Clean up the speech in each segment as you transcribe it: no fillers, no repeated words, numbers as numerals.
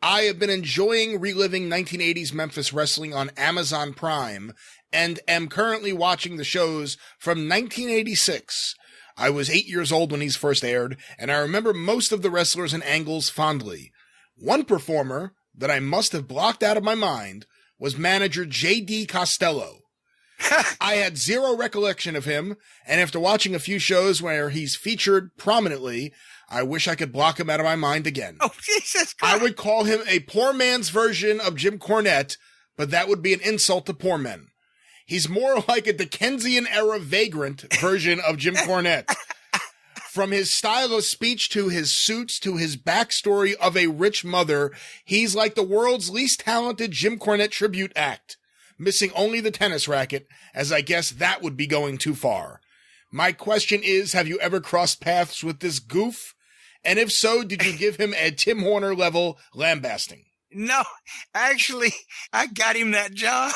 I have been enjoying reliving 1980s Memphis wrestling on Amazon Prime and am currently watching the shows from 1986. I was 8 years old when these first aired, and I remember most of the wrestlers and angles fondly. One performer that I must have blocked out of my mind was manager J.D. Costello. I had zero recollection of him, and after watching a few shows where he's featured prominently, I wish I could block him out of my mind again. Oh, Jesus Christ. I would call him a poor man's version of Jim Cornette, but that would be an insult to poor men. He's more like a Dickensian-era vagrant version of Jim Cornette. From his style of speech to his suits to his backstory of a rich mother, he's like the world's least talented Jim Cornette tribute act, missing only the tennis racket, as I guess that would be going too far. My question is, have you ever crossed paths with this goof? And if so, did you give him a Tim Horner level lambasting? No, actually, I got him that job.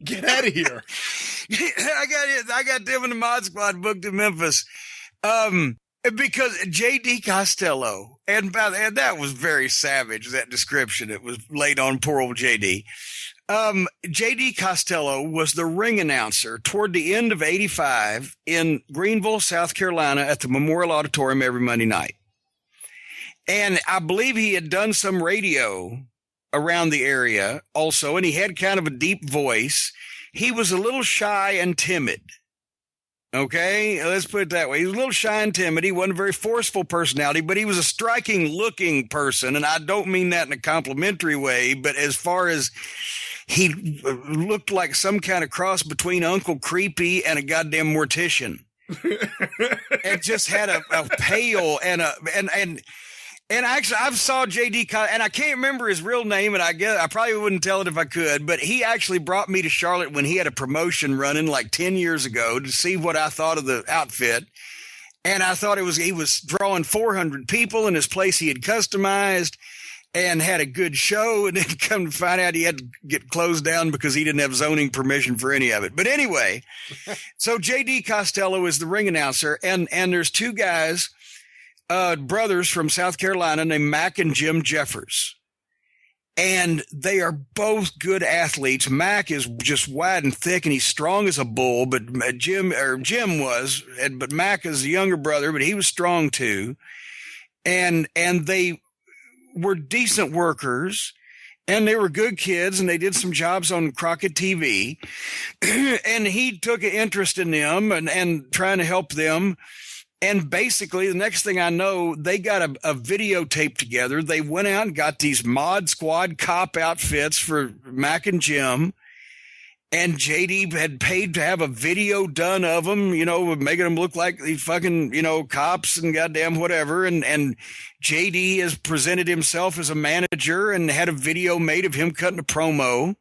Get out of here. I got them in the Mod Squad booked in Memphis. Because J.D. Costello, and that was very savage, that description. It was laid on poor old J.D. J.D. Costello was the ring announcer toward the end of 85 in Greenville, South Carolina at the Memorial Auditorium every Monday night. And I believe he had done some radio around the area also, and he had kind of a deep voice. He was a little shy and timid. Okay, let's put it that way. He was a little shy and timid. He wasn't a very forceful personality, but he was a striking looking person. And I don't mean that in a complimentary way, but as far as he looked like some kind of cross between Uncle Creepy and a goddamn mortician. It just had a pale and actually, I've saw J.D. and I can't remember his real name, and I guess I probably wouldn't tell it if I could, but he actually brought me to Charlotte when he had a promotion running like 10 years ago to see what I thought of the outfit. And I thought he was drawing 400 people in his place he had customized and had a good show, and then come to find out he had to get closed down because he didn't have zoning permission for any of it. But anyway, so J.D. Costello is the ring announcer, and there's two guys, brothers from South Carolina named Mac and Jim Jeffers. And they are both good athletes. Mac is just wide and thick and he's strong as a bull, but Jim was, but Mac is the younger brother, but he was strong too. And they were decent workers and they were good kids and they did some jobs on Crockett TV. And he took an interest in them and trying to help them. And basically, the next thing I know, they got a videotape together. They went out and got these Mod Squad cop outfits for Mac and Jim. And JD had paid to have a video done of them, making them look like these fucking, cops and goddamn whatever. And JD has presented himself as a manager and had a video made of him cutting a promo.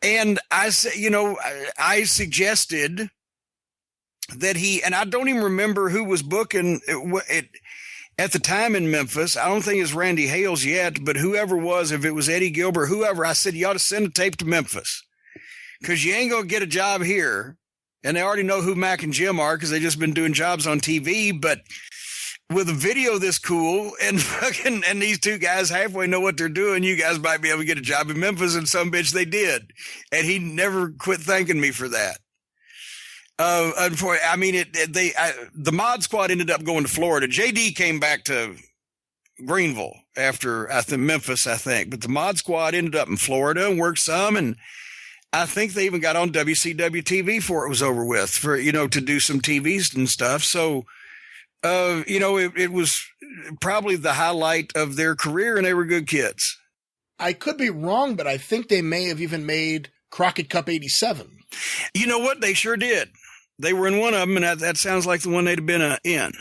And I suggested that and I don't even remember who was booking it at the time in Memphis. I don't think it's Randy Hales yet, but whoever was, if it was Eddie Gilbert, whoever, I said, you ought to send a tape to Memphis because you ain't going to get a job here. And they already know who Mac and Jim are because they just been doing jobs on TV. But with a video this cool and these two guys halfway know what they're doing, you guys might be able to get a job in Memphis, and some bitch they did. And he never quit thanking me for that. The Mod Squad ended up going to Florida. JD came back to Greenville after Memphis, I think. But the Mod Squad ended up in Florida and worked some, and I think they even got on WCW TV before it was over with for to do some TVs and stuff. So, it was probably the highlight of their career, and they were good kids. I could be wrong, but I think they may have even made Crockett Cup 87. You know what? They sure did. They were in one of them, and that sounds like the one they'd have been in.